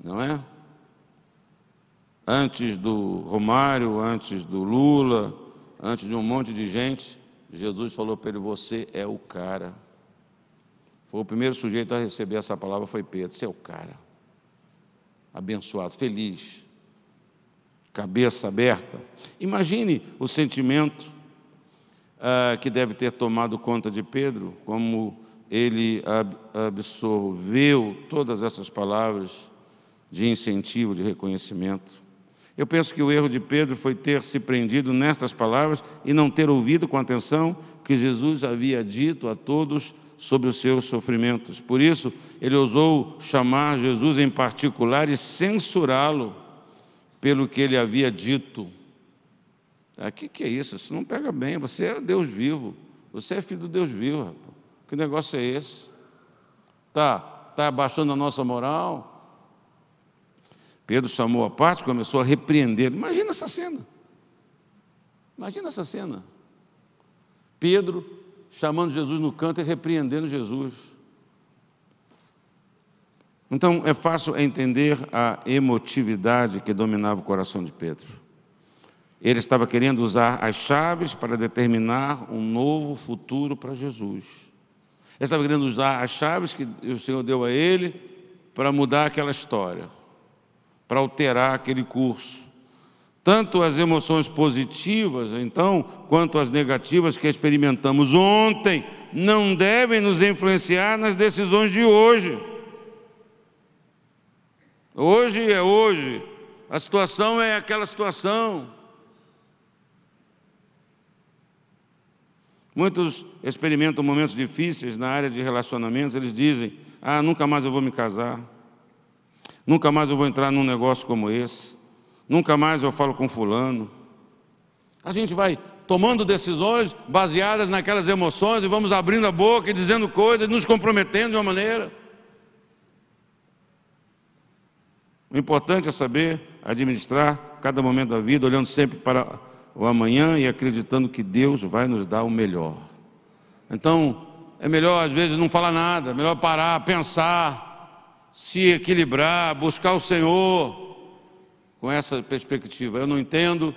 Não é? Antes do Romário, antes do Lula, antes de um monte de gente, Jesus falou para ele: você é o cara. Foi o primeiro sujeito a receber essa palavra, foi Pedro. Você é o cara. Abençoado, feliz, cabeça aberta. Imagine o sentimento que deve ter tomado conta de Pedro, como ele absorveu todas essas palavras de incentivo, de reconhecimento. Eu penso que o erro de Pedro foi ter se prendido nestas palavras e não ter ouvido com atenção que Jesus havia dito a todos sobre os seus sofrimentos. Por isso, ele ousou chamar Jesus em particular e censurá-lo pelo que ele havia dito. Que é isso? Isso não pega bem. Você é Deus vivo. Você é filho do Deus vivo, rapaz. Que negócio é esse? Tá abaixando a nossa moral? Pedro chamou a parte e começou a repreender. Imagina essa cena. Imagina essa cena. Pedro chamando Jesus no canto e repreendendo Jesus. Então, é fácil entender a emotividade que dominava o coração de Pedro. Ele estava querendo usar as chaves para determinar um novo futuro para Jesus. Ele estava querendo usar as chaves que o Senhor deu a ele para mudar aquela história, para alterar aquele curso. Tanto as emoções positivas, então, quanto as negativas que experimentamos ontem, não devem nos influenciar nas decisões de hoje. Hoje é hoje, a situação é aquela situação. Muitos experimentam momentos difíceis na área de relacionamentos, eles dizem: nunca mais eu vou me casar, nunca mais eu vou entrar num negócio como esse, nunca mais eu falo com fulano. A gente vai tomando decisões baseadas naquelas emoções e vamos abrindo a boca e dizendo coisas, nos comprometendo de uma maneira. O importante é saber administrar cada momento da vida, olhando sempre para o amanhã e acreditando que Deus vai nos dar o melhor. Então, é melhor às vezes não falar nada, é melhor parar, pensar, se equilibrar, buscar o Senhor com essa perspectiva. Eu não entendo,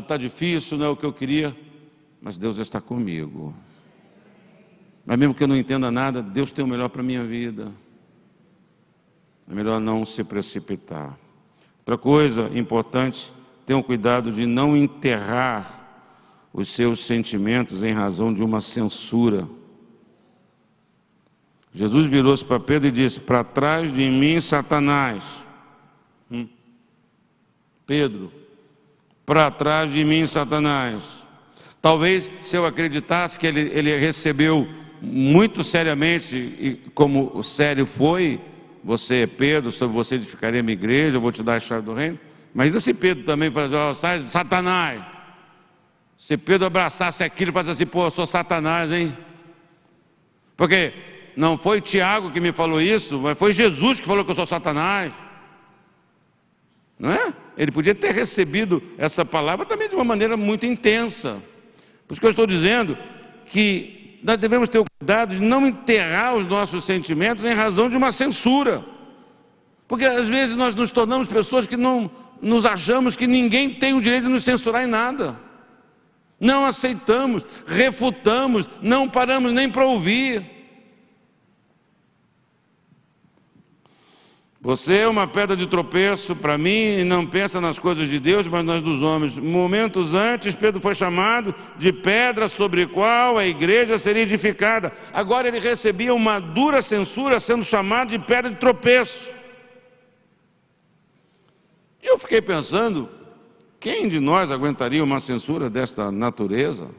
está difícil, não é o que eu queria, mas Deus está comigo. Mas mesmo que eu não entenda nada, Deus tem o melhor para a minha vida. É melhor não se precipitar. Outra coisa importante, tenham cuidado de não enterrar os seus sentimentos em razão de uma censura. Jesus virou-se para Pedro e disse: para trás de mim, Satanás. Pedro, para trás de mim, Satanás. Talvez, se eu acreditasse que ele recebeu muito seriamente, e como sério foi, você é Pedro, sobre você edificarei a minha igreja, eu vou te dar a chave do reino. Imagina se Pedro também falasse: ó, sai, Satanás. Se Pedro abraçasse aquilo e falasse assim: pô, eu sou Satanás, hein? Porque não foi Tiago que me falou isso, mas foi Jesus que falou que eu sou Satanás. Não é? Ele podia ter recebido essa palavra também de uma maneira muito intensa. Por isso que eu estou dizendo que nós devemos ter o cuidado de não enterrar os nossos sentimentos em razão de uma censura. Porque às vezes nós nos tornamos pessoas que não nos achamos que ninguém tem o direito de nos censurar em nada. Não aceitamos, refutamos, não paramos nem para ouvir. Você é uma pedra de tropeço para mim e não pensa nas coisas de Deus, mas nas dos homens. Momentos antes, Pedro foi chamado de pedra sobre a qual a igreja seria edificada. Agora ele recebia uma dura censura, sendo chamado de pedra de tropeço. E eu fiquei pensando, quem de nós aguentaria uma censura desta natureza?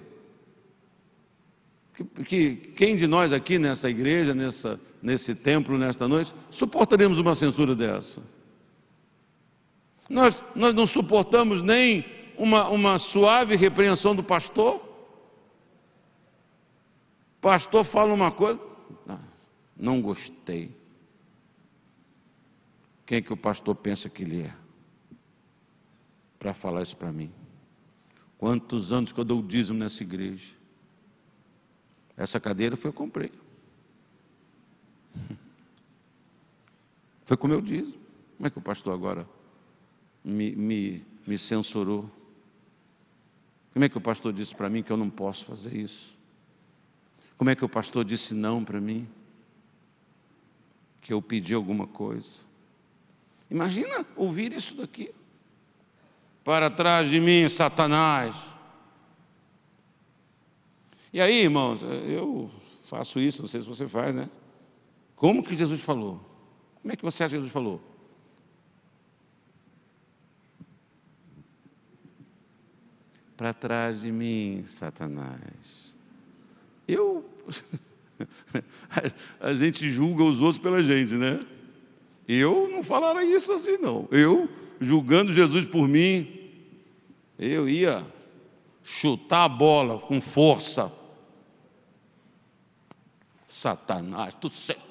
Quem de nós aqui nessa igreja, nesse templo, nesta noite, suportaríamos uma censura dessa? Nós não suportamos nem uma suave repreensão do pastor? O pastor fala uma coisa, não gostei. Quem é que o pastor pensa que ele é para falar isso para mim? Quantos anos que eu dou o dízimo nessa igreja? Essa cadeira foi eu comprei. Foi com o meu dízimo. Como é que o pastor agora me censurou? Como é que o pastor disse para mim que eu não posso fazer isso? Como é que o pastor disse não para mim? Que eu pedi alguma coisa? Imagina ouvir isso daqui. Para trás de mim, Satanás. E aí, irmãos, eu faço isso, não sei se você faz, né? Como que Jesus falou? Como é que você acha que Jesus falou? Para trás de mim, Satanás. A gente julga os outros pela gente, né? Eu não falaria isso assim, não. Eu, julgando Jesus por mim, eu ia chutar a bola com força. Satanás, tudo certo.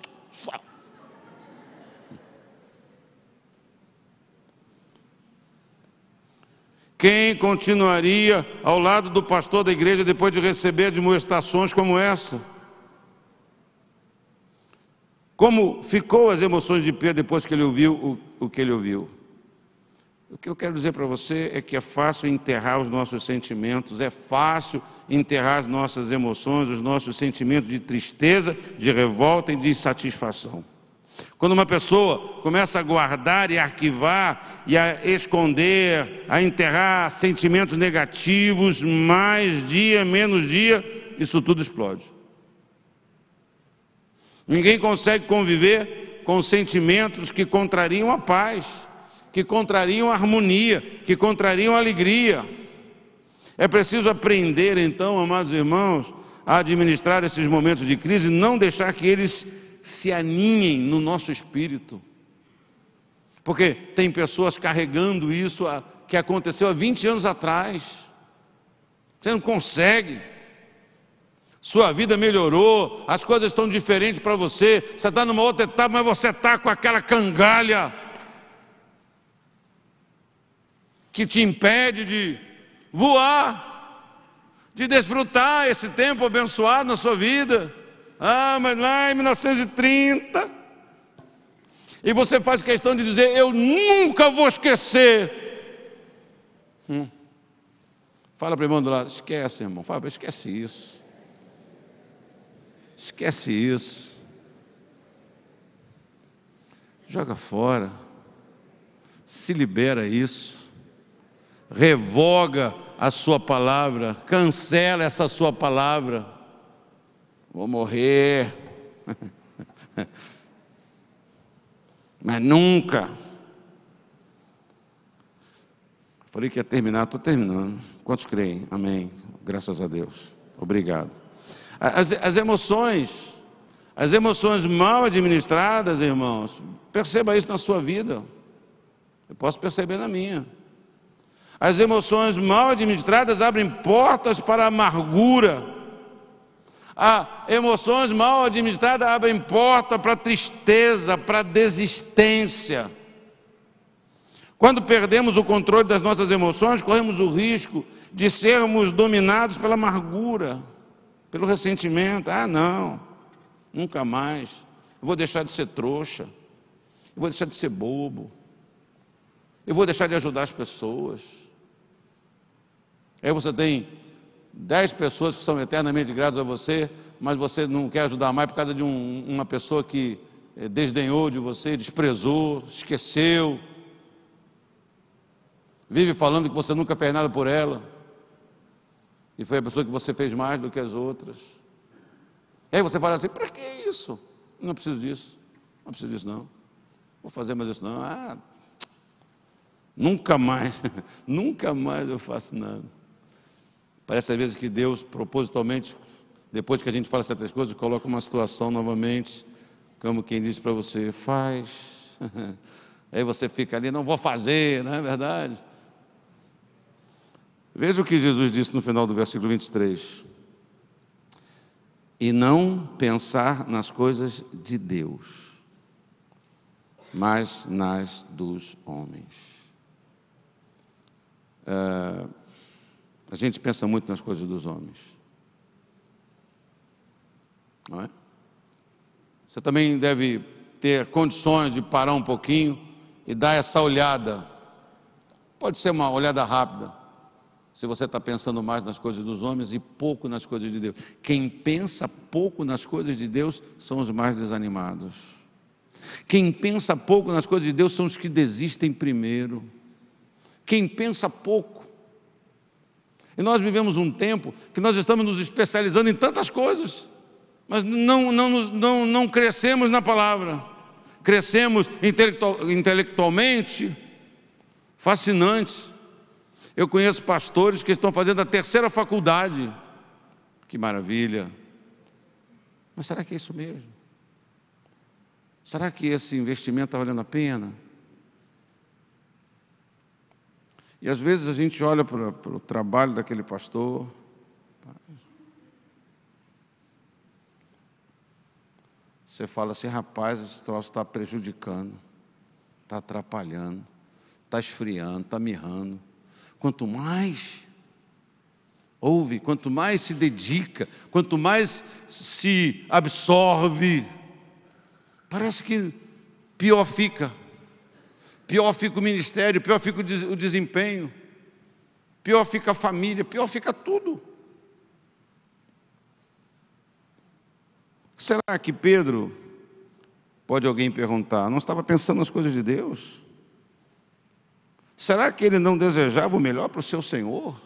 Quem continuaria ao lado do pastor da igreja depois de receber admoestações como essa? Como ficou as emoções de Pedro depois que ele ouviu o que ele ouviu? O que eu quero dizer para você é que é fácil enterrar os nossos sentimentos, é fácil enterrar as nossas emoções, os nossos sentimentos de tristeza, de revolta e de insatisfação. Quando uma pessoa começa a guardar e arquivar e a esconder, a enterrar sentimentos negativos, mais dia, menos dia, isso tudo explode. Ninguém consegue conviver com sentimentos que contrariam a paz, que contrariam a harmonia, que contrariam a alegria. É preciso aprender, então, amados irmãos, a administrar esses momentos de crise e não deixar que eles se aninhem no nosso espírito. Porque tem pessoas carregando isso que aconteceu há 20 anos atrás. Você não consegue. Sua vida melhorou, as coisas estão diferentes para você. Você está numa outra etapa, mas você está com aquela cangalha que te impede de voar, de desfrutar esse tempo abençoado na sua vida. Ah, mas lá em 1930, e você faz questão de dizer: eu nunca vou esquecer. Fala para o irmão do lado: esquece, irmão. Fala, esquece isso. Esquece isso. Joga fora. Se libera isso. Revoga a sua palavra. Cancela essa sua palavra. Vou morrer. Mas nunca. Falei que ia terminar, estou terminando. Quantos creem? Amém. Graças a Deus. Obrigado. As emoções mal administradas, irmãos, perceba isso na sua vida. Eu posso perceber na minha. As emoções mal administradas abrem portas para a amargura. Emoções mal administradas abrem porta para a tristeza, para a desistência. Quando perdemos o controle das nossas emoções, corremos o risco de sermos dominados pela amargura, pelo ressentimento. Não, nunca mais. Eu vou deixar de ser trouxa. Eu vou deixar de ser bobo. Eu vou deixar de ajudar as pessoas. Aí você tem 10 pessoas que são eternamente gratas a você, mas você não quer ajudar mais por causa de uma pessoa que desdenhou de você, desprezou, esqueceu. Vive falando que você nunca fez nada por ela. E foi a pessoa que você fez mais do que as outras. E aí você fala assim, para que isso? Não preciso disso. Não preciso disso não. Vou fazer mais isso não. Nunca mais. Nunca mais eu faço nada. Parece às vezes que Deus, propositalmente, depois que a gente fala certas coisas, coloca uma situação novamente, como quem diz para você, faz. Aí você fica ali, não vou fazer, não é verdade? Veja o que Jesus disse no final do versículo 23. E não pensar nas coisas de Deus, mas nas dos homens. A gente pensa muito nas coisas dos homens, não é? Você também deve ter condições de parar um pouquinho e dar essa olhada. Pode ser uma olhada rápida, se você está pensando mais nas coisas dos homens e pouco nas coisas de Deus. Quem pensa pouco nas coisas de Deus são os mais desanimados. Quem pensa pouco nas coisas de Deus são os que desistem primeiro. Quem pensa pouco. E nós vivemos um tempo que nós estamos nos especializando em tantas coisas, mas não crescemos na palavra. Crescemos intelectualmente, fascinantes. Eu conheço pastores que estão fazendo a 3ª faculdade. Que maravilha. Mas será que é isso mesmo? Será que esse investimento está valendo a pena? E às vezes a gente olha para o trabalho daquele pastor. Você fala assim, rapaz, esse troço está prejudicando, está atrapalhando, está esfriando, está mirrando. Quanto mais ouve, quanto mais se dedica, quanto mais se absorve, parece que pior fica. Pior fica o ministério, pior fica o desempenho, pior fica a família, pior fica tudo. Será que Pedro, pode alguém perguntar, não estava pensando nas coisas de Deus? Será que ele não desejava o melhor para o seu Senhor?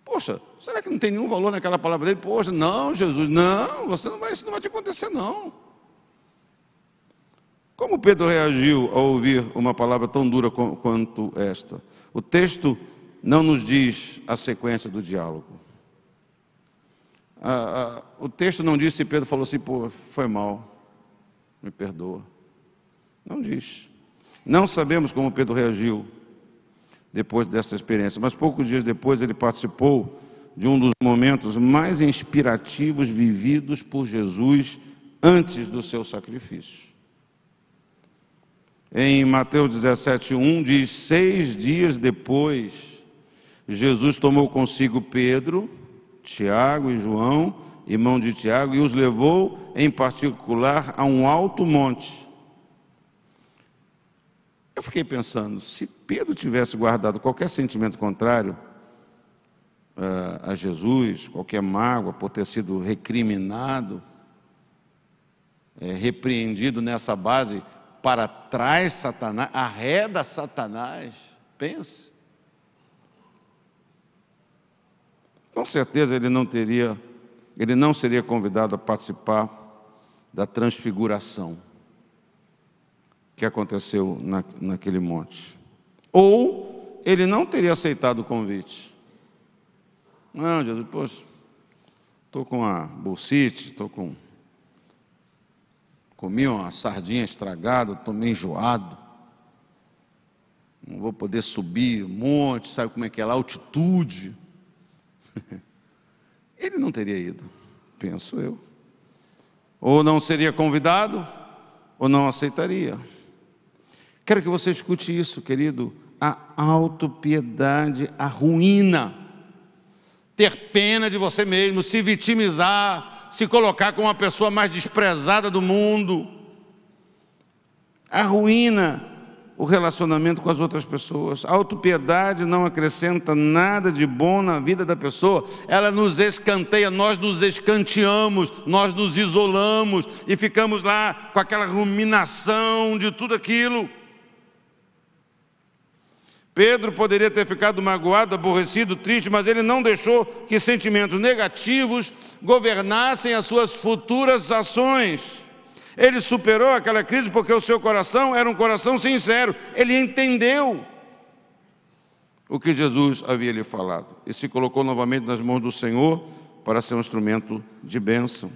Poxa, será que não tem nenhum valor naquela palavra dele? Poxa, não, Jesus, não, isso não vai te acontecer não. Como Pedro reagiu ao ouvir uma palavra tão dura quanto esta? O texto não nos diz a sequência do diálogo. O texto não diz se Pedro falou assim, pô, foi mal, me perdoa. Não diz. Não sabemos como Pedro reagiu depois dessa experiência, mas poucos dias depois ele participou de um dos momentos mais inspirativos vividos por Jesus antes do seu sacrifício. Em Mateus 17:1 diz, 6 dias depois, Jesus tomou consigo Pedro, Tiago e João, irmão de Tiago, e os levou em particular a um alto monte. Eu fiquei pensando, se Pedro tivesse guardado qualquer sentimento contrário, a Jesus, qualquer mágoa por ter sido recriminado, repreendido nessa base, para trás Satanás, arreda Satanás, pense. Com certeza ele não seria convidado a participar da transfiguração que aconteceu naquele monte. Ou ele não teria aceitado o convite. Não, Jesus, poxa, estou com a bursite, comi uma sardinha estragada, estou meio enjoado, não vou poder subir um monte, sabe como é que é lá, altitude. Ele não teria ido, penso eu. Ou não seria convidado, ou não aceitaria. Quero que você escute isso, querido. A autopiedade arruína. Ter pena de você mesmo, se vitimizar, se colocar como a pessoa mais desprezada do mundo, arruína o relacionamento com as outras pessoas. A autopiedade não acrescenta nada de bom na vida da pessoa, ela nos escanteia, nós nos escanteamos, nós nos isolamos e ficamos lá com aquela ruminação de tudo aquilo. Pedro poderia ter ficado magoado, aborrecido, triste, mas ele não deixou que sentimentos negativos governassem as suas futuras ações. Ele superou aquela crise porque o seu coração era um coração sincero. Ele entendeu o que Jesus havia lhe falado e se colocou novamente nas mãos do Senhor para ser um instrumento de bênção.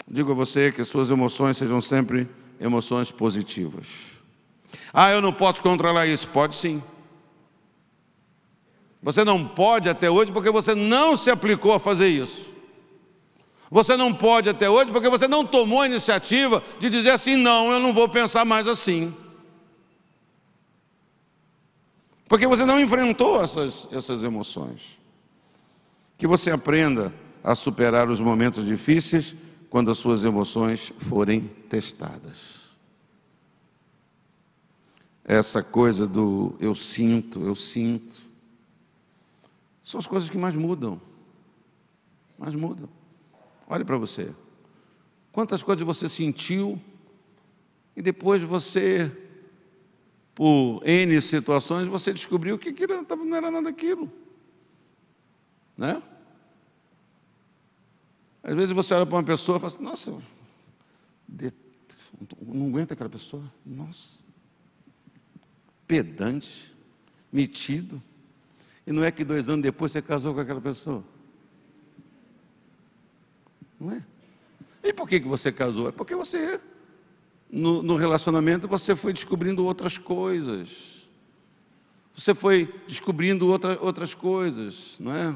Digo a você que suas emoções sejam sempre emoções positivas. Eu não posso controlar isso. Pode sim. Você não pode até hoje porque você não se aplicou a fazer isso. Você não pode até hoje porque você não tomou a iniciativa de dizer assim, não, eu não vou pensar mais assim. Porque você não enfrentou essas emoções. Que você aprenda a superar os momentos difíceis quando as suas emoções forem testadas. Essa coisa do eu sinto, são as coisas que mais mudam. Mais mudam. Olhe para você. Quantas coisas você sentiu e depois você, por N situações, você descobriu que aquilo não era nada daquilo. Né? Às vezes você olha para uma pessoa e fala assim, nossa, não aguento aquela pessoa. Nossa. Pedante, metido, e não é que 2 anos depois você casou com aquela pessoa? Não é? E por que você casou? É porque você, no relacionamento, você foi descobrindo outras coisas. Você foi descobrindo outras coisas, não é?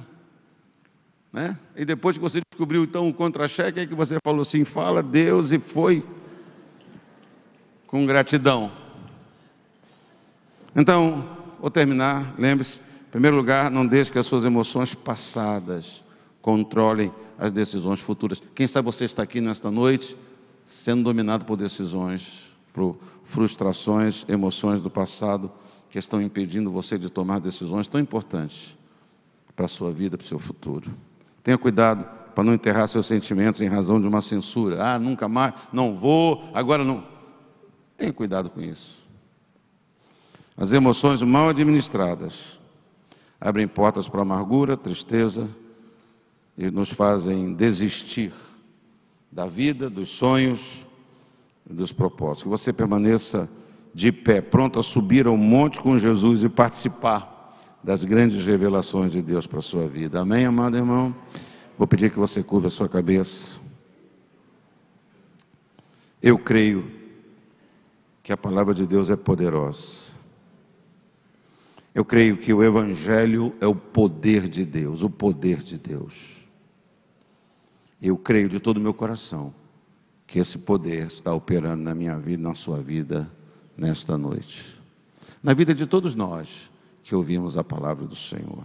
Né? E depois que você descobriu, então, o contra-cheque, é que você falou assim, fala Deus, e foi com gratidão. Então, vou terminar, lembre-se, em primeiro lugar, não deixe que as suas emoções passadas controlem as decisões futuras. Quem sabe você está aqui nesta noite sendo dominado por decisões, por frustrações, emoções do passado que estão impedindo você de tomar decisões tão importantes para a sua vida, para o seu futuro. Tenha cuidado para não enterrar seus sentimentos em razão de uma censura. Nunca mais, não vou, agora não. Tenha cuidado com isso. As emoções mal administradas abrem portas para amargura, tristeza e nos fazem desistir da vida, dos sonhos e dos propósitos. Que você permaneça de pé, pronto a subir ao monte com Jesus e participar das grandes revelações de Deus para a sua vida. Amém, amado irmão? Vou pedir que você curva a sua cabeça. Eu creio que a palavra de Deus é poderosa. Eu creio que o Evangelho é o poder de Deus, o poder de Deus. Eu creio de todo o meu coração que esse poder está operando na minha vida, na sua vida, nesta noite. Na vida de todos nós que ouvimos a palavra do Senhor.